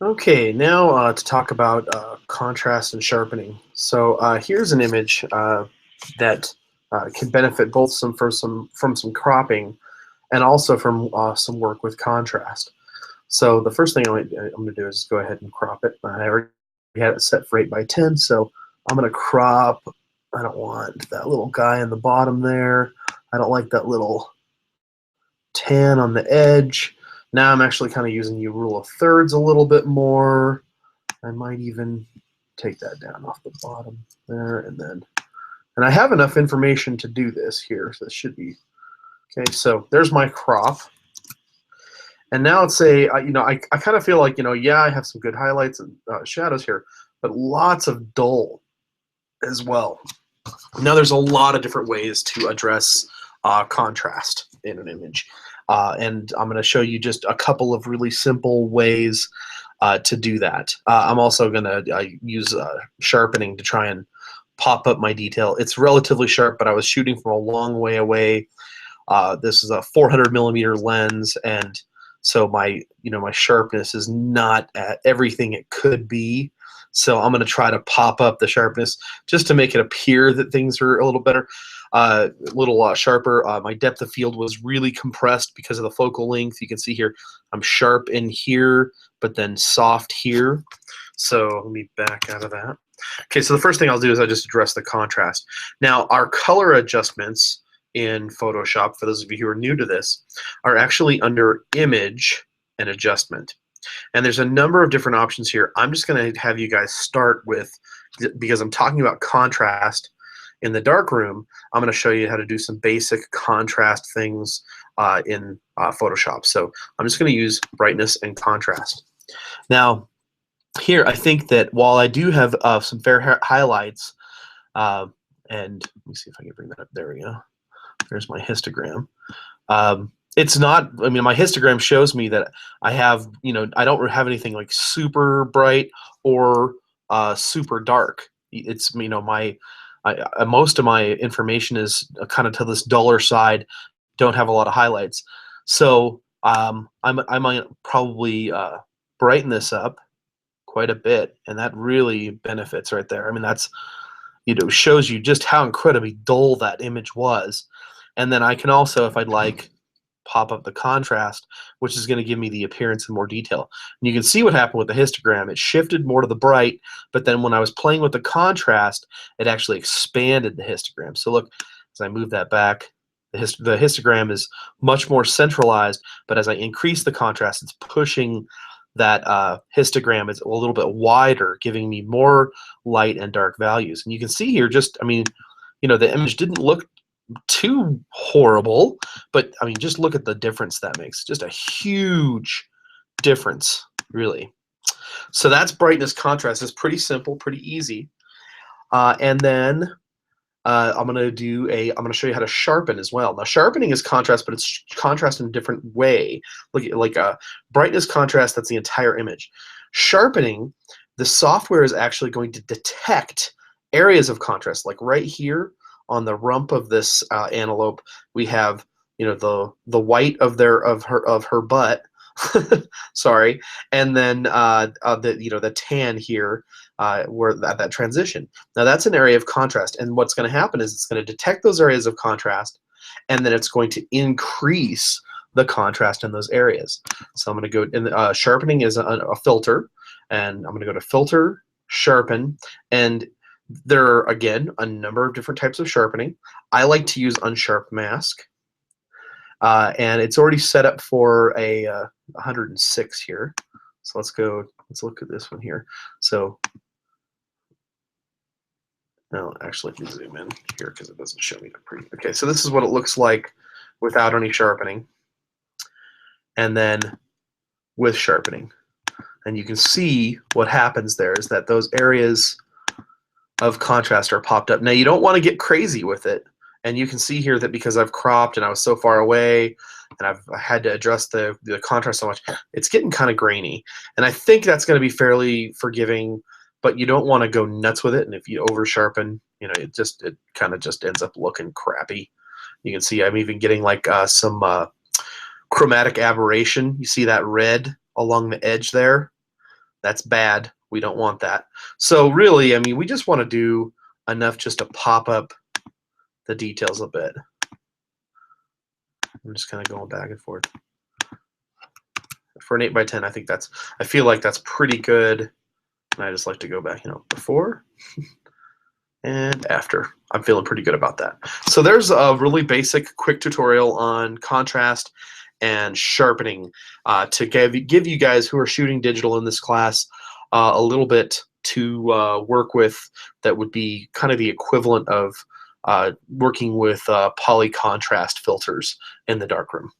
Okay, now to talk about contrast and sharpening. So here's an image that can benefit both from some cropping and also from some work with contrast. So the first thing I'm going to do is go ahead and crop it. I already had it set for 8 by 10, so I'm going to crop. I don't want that little guy in the bottom there. I don't like that little tan on the edge. Now I'm actually kind of using the rule of thirds a little bit more. I might even take that down off the bottom there, and I have enough information to do this here, so this should be okay. So there's my crop, and now let's say I kind of feel like yeah, I have some good highlights and shadows here, but lots of dull as well. Now there's a lot of different ways to address contrast in an image, and I'm going to show you just a couple of really simple ways to do that. I'm also going to use sharpening to try and pop up my detail. It's relatively sharp, but I was shooting from a long way away. This is a 400 millimeter lens, and so my my sharpness is not at everything it could be. So I'm going to try to pop up the sharpness just to make it appear that things are a little better, a little sharper. My depth of field was really compressed because of the focal length. You can see here I'm sharp in here, but then soft here. So let me back out of that. Okay, so the first thing I'll do is I just address the contrast. Now, our color adjustments in Photoshop, for those of you who are new to this, are actually under Image and Adjustment. And there's a number of different options here. I'm just going to have you guys start with, because I'm talking about contrast in the darkroom, I'm going to show you how to do some basic contrast things in Photoshop. So I'm just going to use brightness and contrast. Now, here I think that while I do have some fair highlights, and let me see if I can bring that up. There we go. There's my histogram. It's not, I mean, my histogram shows me that I have, I don't have anything like super bright or super dark. It's, most of my information is kind of to this duller side, don't have a lot of highlights. So I might probably brighten this up quite a bit, and that really benefits right there. I mean, that's, shows you just how incredibly dull that image was. And then I can also, if I'd like, pop up the contrast, which is going to give me the appearance in more detail. And you can see what happened with the histogram. It shifted more to the bright, but then when I was playing with the contrast, it actually expanded the histogram. So look, as I move that back, the histogram is much more centralized, but as I increase the contrast, it's pushing that histogram is a little bit wider, giving me more light and dark values. And you can see here, just, I mean, the image didn't look too horrible, but I mean, just look at the difference that makes. Just a huge difference, really. So that's brightness contrast. It's pretty simple, pretty easy. And then I'm going to show you how to sharpen as well. Now, sharpening is contrast, but it's contrast in a different way. Like brightness contrast, that's the entire image. Sharpening, the software is actually going to detect areas of contrast, like right here on the rump of this antelope, we have the white of her butt, sorry, and then the tan here where that transition. Now that's an area of contrast, and what's going to happen is it's going to detect those areas of contrast, and then it's going to increase the contrast in those areas. So I'm going to go in. Sharpening is a filter, and I'm going to go to Filter, Sharpen, and there are, again, a number of different types of sharpening. I like to use Unsharp Mask, and it's already set up for a 106 here. So let's look at this one here. So, no, actually, if you zoom in here, because it doesn't show me the pre. Okay, so this is what it looks like without any sharpening, and then with sharpening. And you can see what happens there is that those areas of contrast are popped up. Now you don't want to get crazy with it, and you can see here that because I've cropped and I was so far away and I've had to adjust the contrast so much, it's getting kind of grainy. And I think that's going to be fairly forgiving, but you don't want to go nuts with it. And if you over sharpen, it kind of just ends up looking crappy. You can see I'm even getting like some chromatic aberration. You see that red along the edge there? That's bad. We don't want that. So really, I mean, we just want to do enough just to pop up the details a bit. I'm just kind of going back and forth. For an 8x10, I feel like that's pretty good. And I just like to go back, before and after. I'm feeling pretty good about that. So there's a really basic, quick tutorial on contrast and sharpening to give you guys who are shooting digital in this class a little bit to work with that would be kind of the equivalent of working with poly contrast filters in the darkroom.